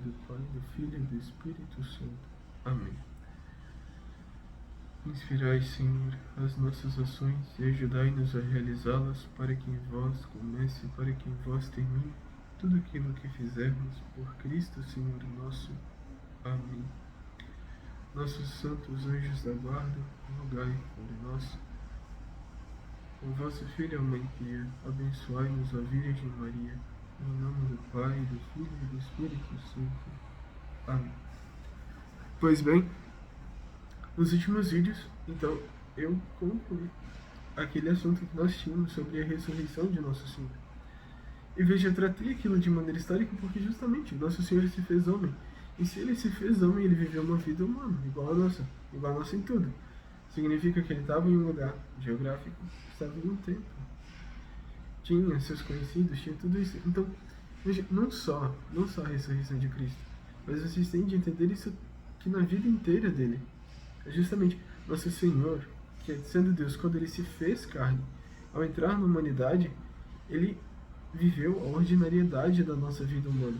do Pai, do Filho e do Espírito Santo. Amém. Inspirai, Senhor, as nossas ações e ajudai-nos a realizá-las, para que em vós comece e para que em vós termine tudo aquilo que fizermos por Cristo, Senhor nosso. Amém. Nossos santos anjos da guarda, rogai por nós. Com vosso Filho, a Mãe Pia, abençoai-nos a Virgem Maria, em nome do Pai, do Filho e do Espírito Santo. Amém. Pois bem, nos últimos vídeos, então, eu concluí aquele assunto que nós tínhamos sobre a ressurreição de Nosso Senhor. E veja, eu tratei aquilo de maneira histórica porque justamente Nosso Senhor se fez homem. E se ele se fez homem, ele viveu uma vida humana, igual a nossa em tudo. Significa que ele estava em um lugar geográfico, estava em um tempo. Tinha seus conhecidos, tinha tudo isso. Então, veja, não só a ressurreição de Cristo, mas vocês têm de entender isso que na vida inteira dele, é justamente Nosso Senhor, que sendo Deus, quando ele se fez carne, ao entrar na humanidade, ele viveu a ordinariedade da nossa vida humana,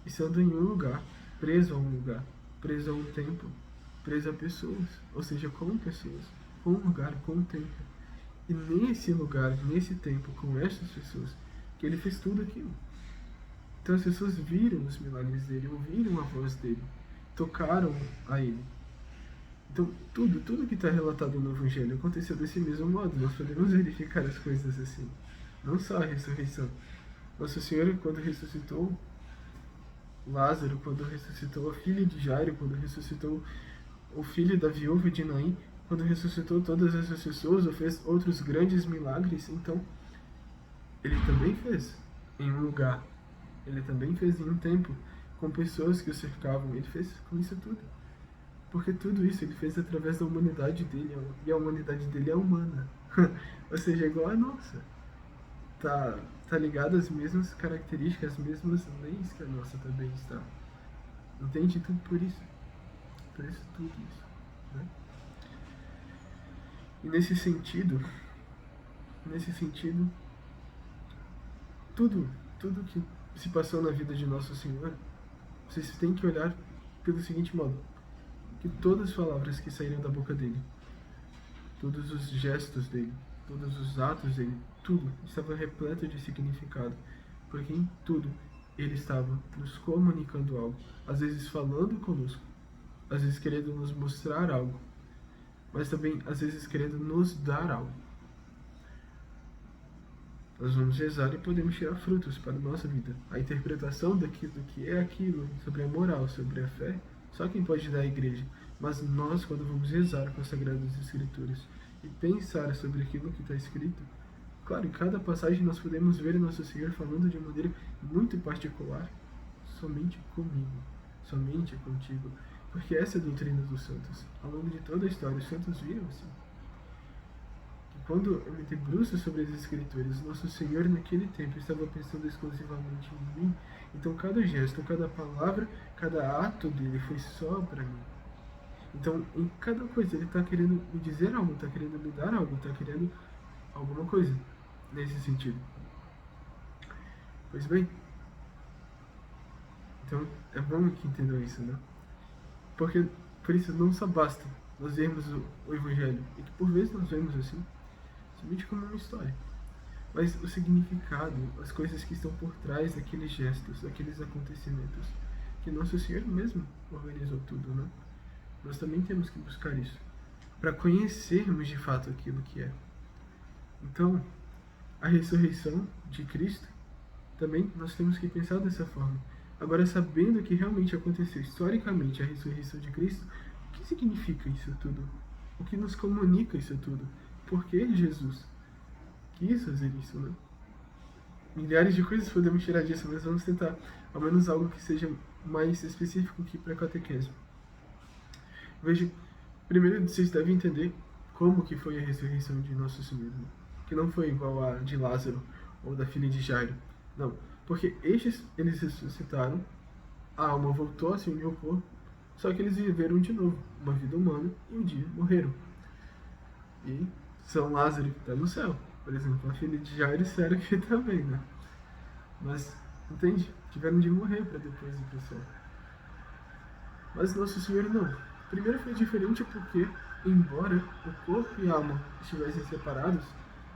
estando em um lugar, preso a um lugar, preso a um tempo, preso a pessoas, ou seja, com pessoas, com um lugar, com um tempo. E nesse lugar, nesse tempo, com essas pessoas, que ele fez tudo aquilo. Então as pessoas viram os milagres dele, ouviram a voz dele, tocaram a ele. Então tudo que está relatado no Evangelho aconteceu desse mesmo modo. Nós podemos verificar as coisas assim. Não só a ressurreição. Nosso Senhor, quando ressuscitou Lázaro, quando ressuscitou a filha de Jairo, quando ressuscitou o filho da viúva de Naim, quando ressuscitou todas essas pessoas, ou fez outros grandes milagres, então ele também fez em um lugar, ele também fez em um tempo, com pessoas que o cercavam, ele fez com isso tudo. Porque tudo isso ele fez através da humanidade dele, e a humanidade dele é humana, ou seja, igual a nossa. Tá ligado às mesmas características, às mesmas leis que a nossa também está. Entende? Tudo por isso tudo isso, né? E nesse sentido, tudo que se passou na vida de Nosso Senhor, vocês têm que olhar pelo seguinte modo, que todas as palavras que saíram da boca dele, todos os gestos dele, todos os atos dele, tudo estava repleto de significado, porque em tudo ele estava nos comunicando algo, às vezes falando conosco, às vezes querendo nos mostrar algo, mas também às vezes querendo nos dar algo. Nós vamos rezar e podemos tirar frutos para a nossa vida. A interpretação daquilo que é aquilo, sobre a moral, sobre a fé, só quem pode dar é a igreja. Mas nós, quando vamos rezar com as Sagradas Escrituras e pensar sobre aquilo que está escrito, claro, em cada passagem nós podemos ver Nosso Senhor falando de maneira muito particular, somente comigo, somente contigo, porque essa é a doutrina dos santos. Ao longo de toda a história, os santos viram assim. E quando eu me debruço sobre as Escrituras, Nosso Senhor naquele tempo estava pensando exclusivamente em mim, então cada gesto, cada palavra, cada ato dele foi só para mim. Então, em cada coisa, ele está querendo me dizer algo, está querendo me dar algo, está querendo alguma coisa nesse sentido. Pois bem, então é bom que entendam isso, né? Porque, por isso, não só basta nós vermos o Evangelho, e que por vezes nós vemos assim, somente como uma história, mas o significado, as coisas que estão por trás daqueles gestos, daqueles acontecimentos, que Nosso Senhor mesmo organizou tudo, né? Nós também temos que buscar isso, para conhecermos de fato aquilo que é. Então, a ressurreição de Cristo, também nós temos que pensar dessa forma. Agora, sabendo que realmente aconteceu historicamente a ressurreição de Cristo, o que significa isso tudo? O que nos comunica isso tudo? Por que Jesus quis fazer isso, né? Milhares de coisas podemos tirar disso, mas vamos tentar ao menos algo que seja mais específico aqui para a catequese. Veja, primeiro vocês devem entender como que foi a ressurreição de Nosso Senhor, né? Que não foi igual a de Lázaro ou da filha de Jairo, não. Porque eles ressuscitaram, a alma voltou a se unir ao corpo, só que eles viveram de novo uma vida humana e um dia morreram. E São Lázaro está no céu, por exemplo, a filha de Jairo espero que também, né? Mas, entende? Tiveram de morrer para depois ir para o céu. Mas Nosso Senhor não. Primeiro foi diferente porque, embora o corpo e a alma estivessem separados,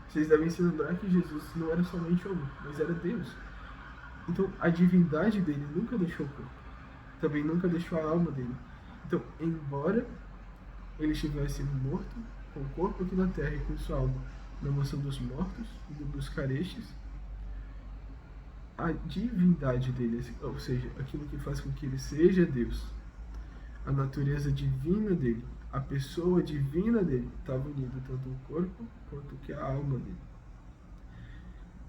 vocês devem se lembrar que Jesus não era somente homem, mas era Deus. Então, a divindade dele nunca deixou o corpo. Também nunca deixou a alma dele. Então, embora ele estivesse morto, com o corpo aqui na terra e com sua alma na mansão dos mortos e do buscar estes, a divindade dele, ou seja, aquilo que faz com que ele seja Deus, a natureza divina dele, a pessoa divina dele, estava unida tanto o corpo quanto que a alma dele.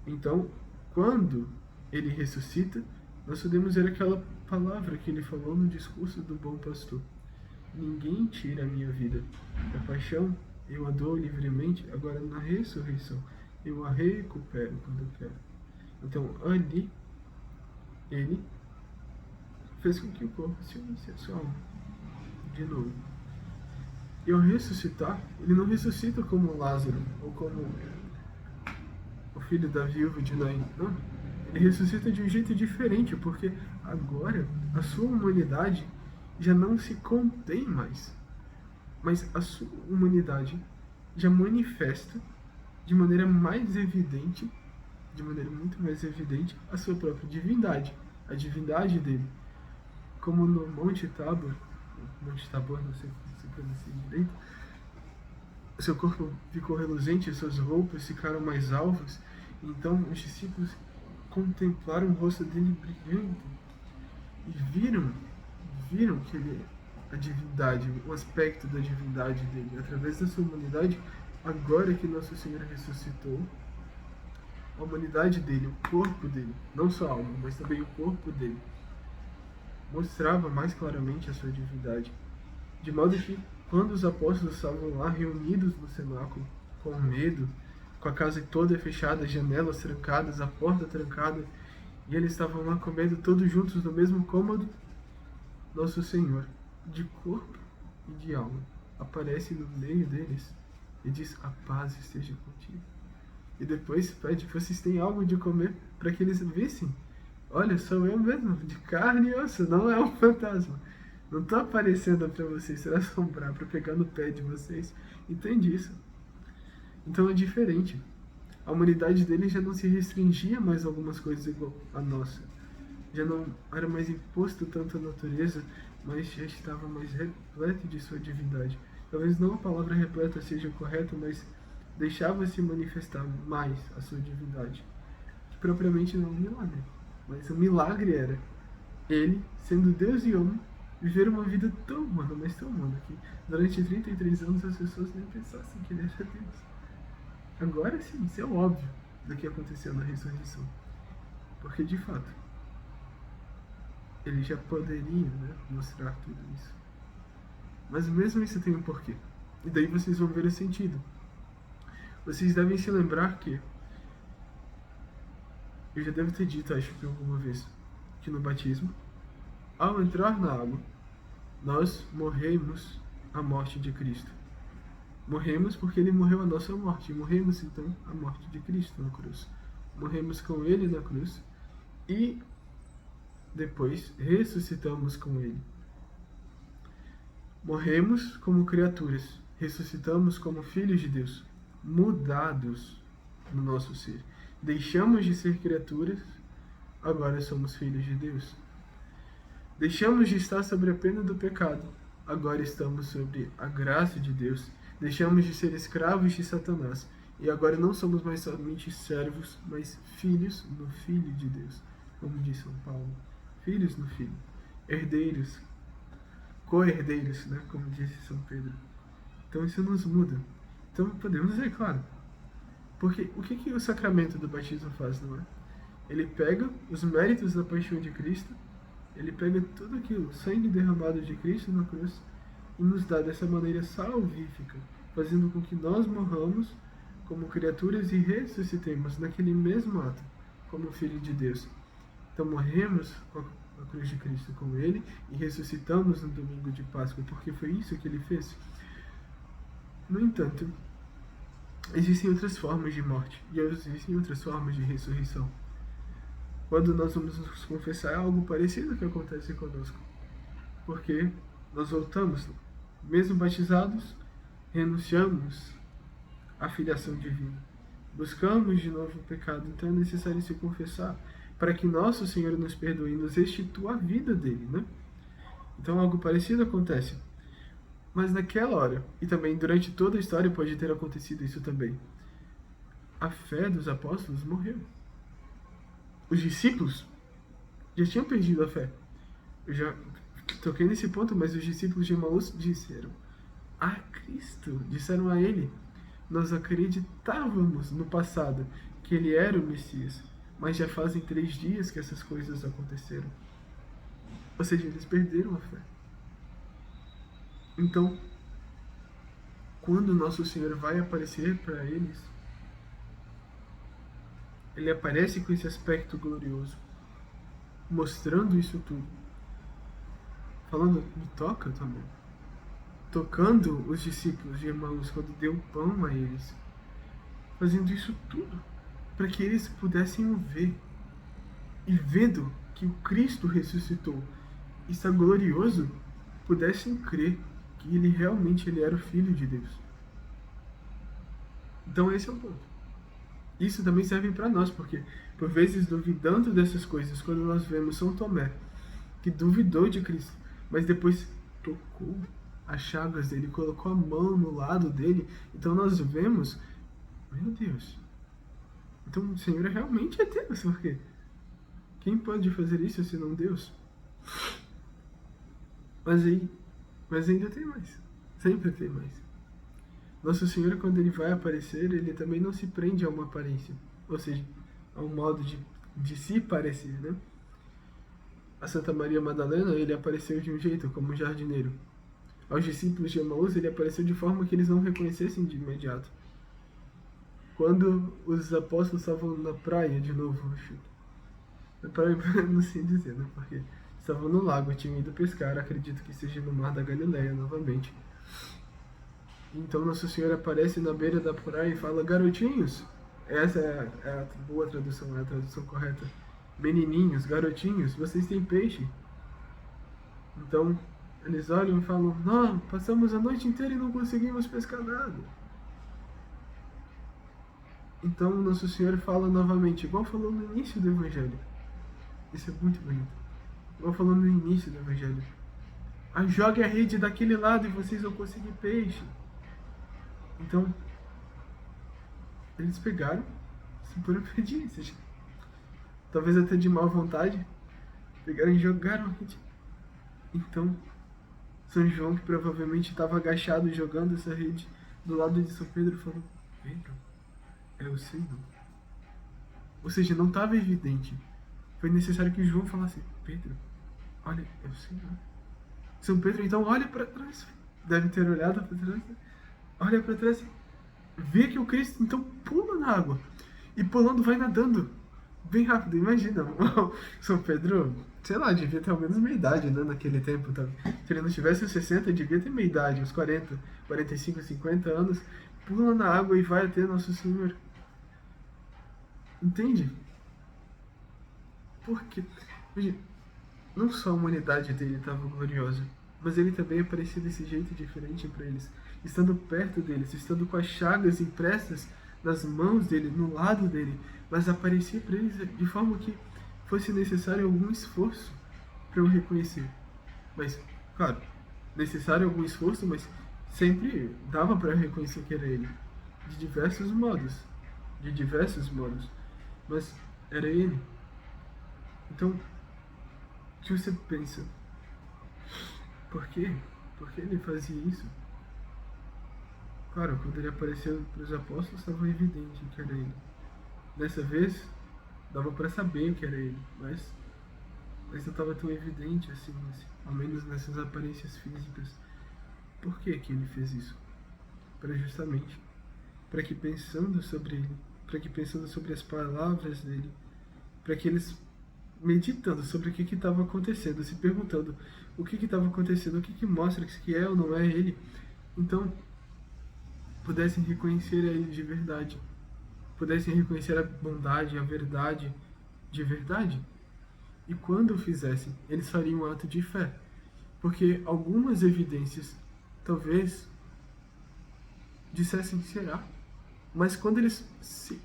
Então, quando ele ressuscita, nós podemos ver aquela palavra que ele falou no discurso do bom pastor: ninguém tira a minha vida. A paixão eu a dou livremente, agora na ressurreição eu a recupero quando eu quero. Então, ali, ele fez com que o corpo se unisse à sua alma de novo. E ao ressuscitar, ele não ressuscita como Lázaro ou como o filho da viúva de Naim, não. Ele ressuscita de um jeito diferente, porque agora a sua humanidade já não se contém mais, mas a sua humanidade já manifesta de maneira mais evidente, de maneira muito mais evidente, a sua própria divindade, a divindade dele. Como no Monte Tabor, não sei se pronuncia direito, seu corpo ficou reluzente, suas roupas ficaram mais alvas, então os discípulos contemplaram o rosto dele brilhante e viram que ele, a divindade, o aspecto da divindade dele, através da sua humanidade. Agora que Nosso Senhor ressuscitou, a humanidade dele, o corpo dele, não só a alma, mas também o corpo dele, mostrava mais claramente a sua divindade. De modo que, quando os apóstolos estavam lá reunidos no cenáculo, com medo, com a casa toda fechada, as janelas trancadas, a porta trancada, e eles estavam lá com medo, todos juntos no mesmo cômodo, Nosso Senhor, de corpo e de alma, aparece no meio deles e diz: a paz esteja contigo. E depois pede: vocês têm algo de comer, para que eles vissem: olha, sou eu mesmo, de carne e osso, não é um fantasma. Não estou aparecendo para vocês, para assombrar, para pegar no pé de vocês. Entende isso? Então é diferente. A humanidade dele já não se restringia mais a algumas coisas igual a nossa. Já não era mais imposto tanto a natureza, mas já estava mais repleto de sua divindade. Talvez não a palavra repleta seja correta, mas deixava-se manifestar mais a sua divindade. Que propriamente não é um milagre, mas o milagre era ele, sendo Deus e homem, viver uma vida tão humana, mas tão humana, que durante 33 anos as pessoas nem pensassem que ele era Deus. Agora sim, isso é óbvio do que aconteceu na ressurreição. Porque, de fato, ele já poderia, mostrar tudo isso. Mas mesmo isso tem um porquê. E daí vocês vão ver o sentido. Vocês devem se lembrar que, eu já devo ter dito, acho que alguma vez, que no batismo, ao entrar na água, nós morremos a morte de Cristo. Morremos porque ele morreu a nossa morte. E morremos, então, a morte de Cristo na cruz. Morremos com ele na cruz e depois ressuscitamos com ele. Morremos como criaturas, ressuscitamos como filhos de Deus, mudados no nosso ser. Deixamos de ser criaturas, agora somos filhos de Deus. Deixamos de estar sobre a pena do pecado, agora estamos sobre a graça de Deus. Deixamos de ser escravos de Satanás, e agora não somos mais somente servos, mas filhos no Filho de Deus, como diz São Paulo. Filhos no Filho, herdeiros, co-herdeiros, como disse São Pedro. Então isso nos muda. Então podemos dizer, claro, porque o que o sacramento do batismo faz, não é? Ele pega os méritos da paixão de Cristo, ele pega tudo aquilo, o sangue derramado de Cristo na cruz, e nos dá dessa maneira salvífica, fazendo com que nós morramos como criaturas e ressuscitemos naquele mesmo ato, como Filho de Deus. Então morremos com a cruz de Cristo com ele e ressuscitamos no domingo de Páscoa, porque foi isso que ele fez. No entanto, existem outras formas de morte e existem outras formas de ressurreição. quando nós vamos nos confessar, é algo parecido que acontece conosco. Porque nós voltamos, mesmo batizados, renunciamos à filiação divina. Buscamos de novo o pecado, então é necessário se confessar para que nosso Senhor nos perdoe e nos restitua a vida dele, né? Então algo parecido acontece. Mas naquela hora, e também durante toda a história pode ter acontecido isso também, a fé dos apóstolos morreu. Os discípulos já tinham perdido a fé. Eu já toquei nesse ponto, mas os discípulos de Emaús disseram a Cristo, disseram a ele: nós acreditávamos no passado que ele era o Messias, mas já fazem 3 dias que essas coisas aconteceram. Ou seja, eles perderam a fé. Então, quando nosso Senhor vai aparecer para eles, ele aparece com esse aspecto glorioso, mostrando isso tudo. Falando, me toca também. Tocando os discípulos de Emaús quando deu pão a eles. Fazendo isso tudo para que eles pudessem o ver. E vendo que o Cristo ressuscitou, está glorioso, pudessem crer que ele era o Filho de Deus. Então esse é o ponto. Isso também serve para nós, porque por vezes duvidando dessas coisas, quando nós vemos São Tomé, que duvidou de Cristo, mas depois tocou as chagas dele, colocou a mão no lado dele, então nós vemos, meu Deus, então o Senhor realmente é Deus, porque quem pode fazer isso senão Deus? Mas ainda tem mais, sempre tem mais. Nosso Senhor, quando ele vai aparecer, ele também não se prende a uma aparência, ou seja, a um modo de se parecer, né? A Santa Maria Madalena, ele apareceu de um jeito, como um jardineiro. Aos discípulos de Emaús, ele apareceu de forma que eles não reconhecessem de imediato. Quando os apóstolos estavam na praia, de novo, na praia, não sei dizer, né? Porque estavam no lago, tinham ido pescar, acredito que seja no Mar da Galileia novamente. Então Nosso Senhor aparece na beira da praia e fala: garotinhos, essa é a boa tradução, é a tradução correta. Menininhos, garotinhos, vocês têm peixe? Então eles olham e falam: não, passamos a noite inteira e não conseguimos pescar nada. Então Nosso Senhor fala novamente, igual falou no início do Evangelho. Isso é muito bonito. Igual falou no início do Evangelho: jogue a rede daquele lado e vocês vão conseguir peixe. Então, eles pegaram, se por obediência, talvez até de má vontade, pegaram e jogaram a rede. Então, São João, que provavelmente estava agachado jogando essa rede do lado de São Pedro, falou: Pedro, é o Senhor. Ou seja, não estava evidente. Foi necessário que João falasse: Pedro, olha, é o Senhor. São Pedro então olha para trás. Deve ter olhado para trás. Olha para trás, vê que o Cristo então pula na água. E pulando vai nadando bem rápido. Imagina, São Pedro, sei lá, devia ter ao menos meia idade, né, naquele tempo. Tá? Se ele não tivesse os 60, devia ter meia idade, uns 40, 45, 50 anos. Pula na água e vai até Nosso Senhor. Entende? Porque, não só a humanidade dele estava gloriosa, mas ele também aparecia desse jeito diferente para eles. Estando perto deles, estando com as chagas impressas nas mãos dele, no lado dele, mas aparecia para eles de forma que fosse necessário algum esforço para eu reconhecer. Mas, claro, necessário algum esforço, mas sempre dava para reconhecer que era ele. De diversos modos. Mas era ele. Então, o que você pensa? Por quê? Por que ele fazia isso? Claro, quando ele apareceu para os apóstolos, estava evidente que era ele. Dessa vez, dava para saber que era ele, mas não estava tão evidente assim, ao menos nessas aparências físicas. Por que que ele fez isso? Justamente para que pensando sobre ele, para que pensando sobre as palavras dele, para que eles meditando sobre o que estava acontecendo, se perguntando o que estava acontecendo, o que mostra que é ou não é ele, então pudessem reconhecer a ele de verdade, pudessem reconhecer a bondade, a verdade de verdade. E quando o fizessem, eles fariam um ato de fé. Porque algumas evidências, talvez, dissessem será. Mas quando eles se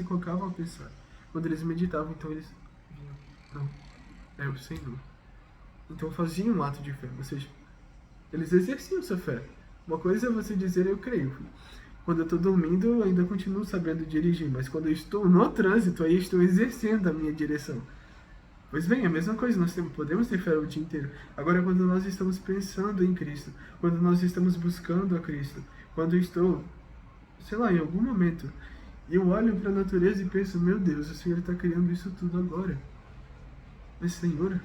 colocavam a pensar, quando eles meditavam, então eles viam, não, é o Senhor. Então faziam um ato de fé, ou seja, eles exerciam sua fé. Uma coisa é você dizer eu creio. Quando eu estou dormindo, eu ainda continuo sabendo dirigir, mas quando eu estou no trânsito, aí estou exercendo a minha direção. Pois bem, é a mesma coisa, podemos ter fé o dia inteiro. Agora, quando nós estamos pensando em Cristo, quando nós estamos buscando a Cristo, quando eu estou, sei lá, em algum momento, eu olho para a natureza e penso, meu Deus, o Senhor está criando isso tudo agora. Mas, Senhor,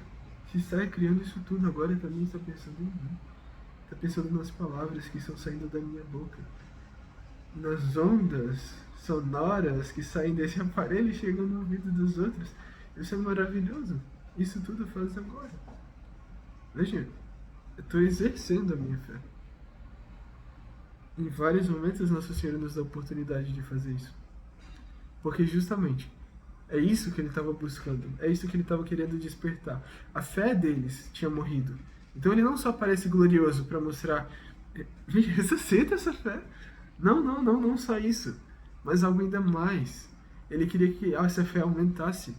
se está criando isso tudo agora, também está pensando em mim. Está pensando nas palavras que estão saindo da minha boca, nas ondas sonoras que saem desse aparelho e chegam no ouvido dos outros. Isso é maravilhoso. Isso tudo faz agora. Veja, eu estou exercendo a minha fé. Em vários momentos, Nosso Senhor nos dá a oportunidade de fazer isso. Porque justamente é isso que ele estava buscando. É isso que ele estava querendo despertar. A fé deles tinha morrido. Então ele não só parece glorioso para mostrar, gente, ressuscita essa fé. Não só isso. Mas algo ainda mais. Ele queria que essa fé aumentasse.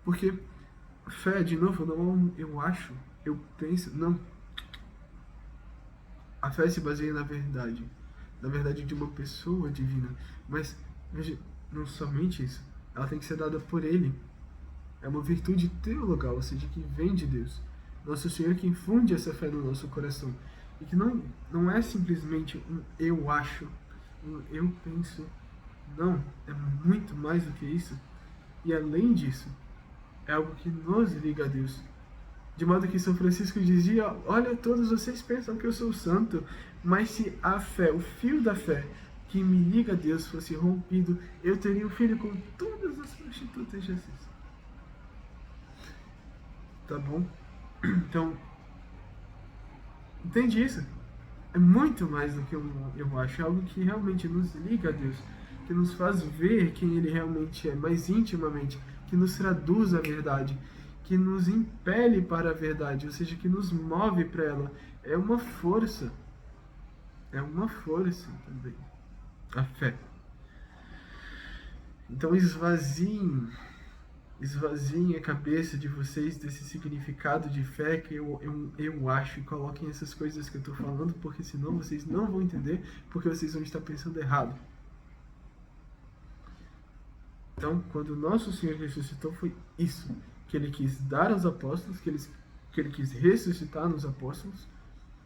Porque fé, de novo, não eu acho, eu penso, não. A fé se baseia na verdade de uma pessoa divina. Mas, veja, não somente isso. Ela tem que ser dada por Ele. É uma virtude teologal, ou seja, que vem de Deus. Nosso Senhor que infunde essa fé no nosso coração. E que não é simplesmente um eu acho, um eu penso. Não, é muito mais do que isso. E além disso, é algo que nos liga a Deus. De modo que São Francisco dizia, olha, todos vocês pensam que eu sou santo, mas se a fé, o fio da fé que me liga a Deus fosse rompido, eu teria um filho com todas as prostitutas de Jesus. Tá bom? Então, entende isso? É muito mais do que eu acho. É algo que realmente nos liga a Deus, que nos faz ver quem Ele realmente é, mais intimamente, que nos traduz a verdade, que nos impele para a verdade, ou seja, que nos move para ela. É uma força. É uma força também. A fé. Então esvaziem a cabeça de vocês desse significado de fé que eu acho, e coloquem essas coisas que eu estou falando, porque senão vocês não vão entender, porque vocês vão estar pensando errado. Então, quando o nosso Senhor ressuscitou, foi isso que Ele quis dar aos apóstolos, que Ele quis ressuscitar nos apóstolos.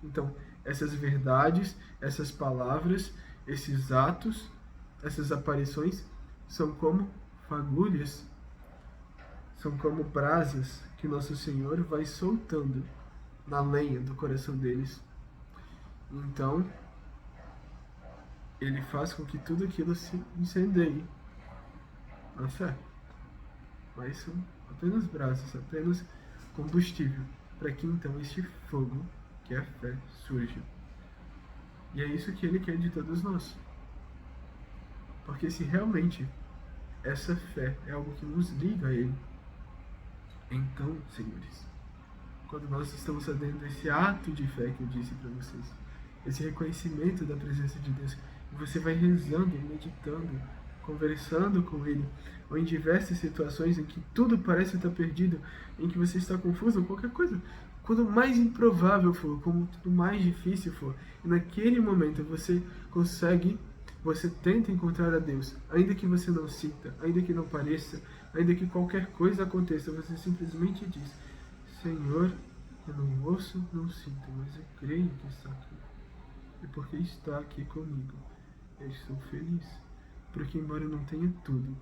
Então, essas verdades, essas palavras, esses atos, essas aparições, são como fagulhas, são como brasas que Nosso Senhor vai soltando na lenha do coração deles. Então, Ele faz com que tudo aquilo se incendeie na fé. Mas são apenas brasas, apenas combustível, para que então este fogo, que é a fé, surja. E é isso que Ele quer de todos nós. Porque se realmente essa fé é algo que nos liga a Ele, então, senhores, quando nós estamos fazendo esse ato de fé que eu disse para vocês, esse reconhecimento da presença de Deus, e você vai rezando, meditando, conversando com Ele, ou em diversas situações em que tudo parece estar perdido, em que você está confuso, qualquer coisa, quando mais improvável for, como tudo mais difícil for, e naquele momento você tenta encontrar a Deus, ainda que você não sinta, ainda que não pareça, ainda que qualquer coisa aconteça, você simplesmente diz, Senhor, eu não ouço, não sinto, mas eu creio que está aqui. E porque está aqui comigo, eu estou feliz. Porque embora eu não tenha tudo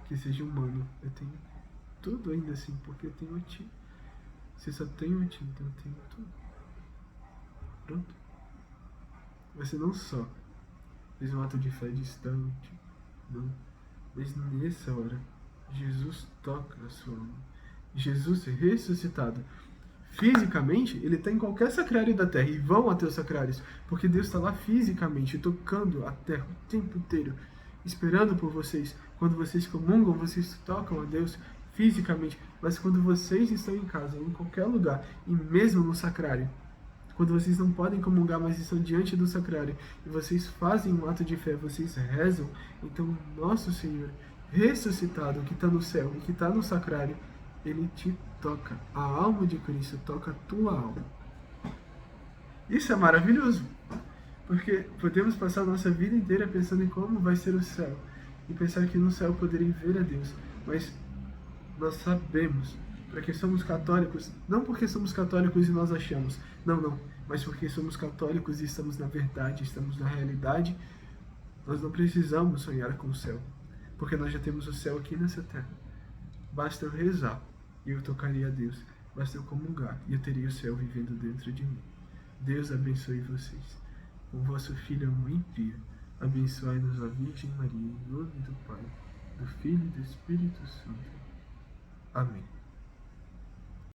que seja humano, eu tenho tudo ainda assim, porque eu tenho a Ti. Se eu só tenho a Ti, então eu tenho tudo. Pronto. Você não só fez um ato de fé distante, não, mas nessa hora, Jesus toca a sua alma. Jesus ressuscitado. Fisicamente, Ele está em qualquer sacrário da terra, e vão até os sacrários, porque Deus está lá fisicamente, tocando a terra o tempo inteiro. esperando por vocês. Quando vocês comungam, vocês tocam a Deus fisicamente, mas quando vocês estão em casa, ou em qualquer lugar, e mesmo no sacrário, quando vocês não podem comungar, mas estão diante do sacrário, e vocês fazem um ato de fé, vocês rezam, então nosso Senhor ressuscitado, que está no céu e que está no sacrário, ele te toca. A alma de Cristo toca a tua alma. Isso é maravilhoso, porque podemos passar a nossa vida inteira pensando em como vai ser o céu, e pensar que no céu poderei ver a Deus, mas nós sabemos, porque somos católicos, não porque somos católicos e nós achamos, não, mas porque somos católicos e estamos na verdade, estamos na realidade, nós não precisamos sonhar com o céu, porque nós já temos o céu aqui nessa terra. Basta eu rezar e eu tocaria a Deus, basta eu comungar e eu teria o céu vivendo dentro de mim. Deus abençoe vocês. Com vosso Filho, a Mãe Pia, abençoai-nos a Virgem Maria, em nome do Pai, do Filho e do Espírito Santo. Amém.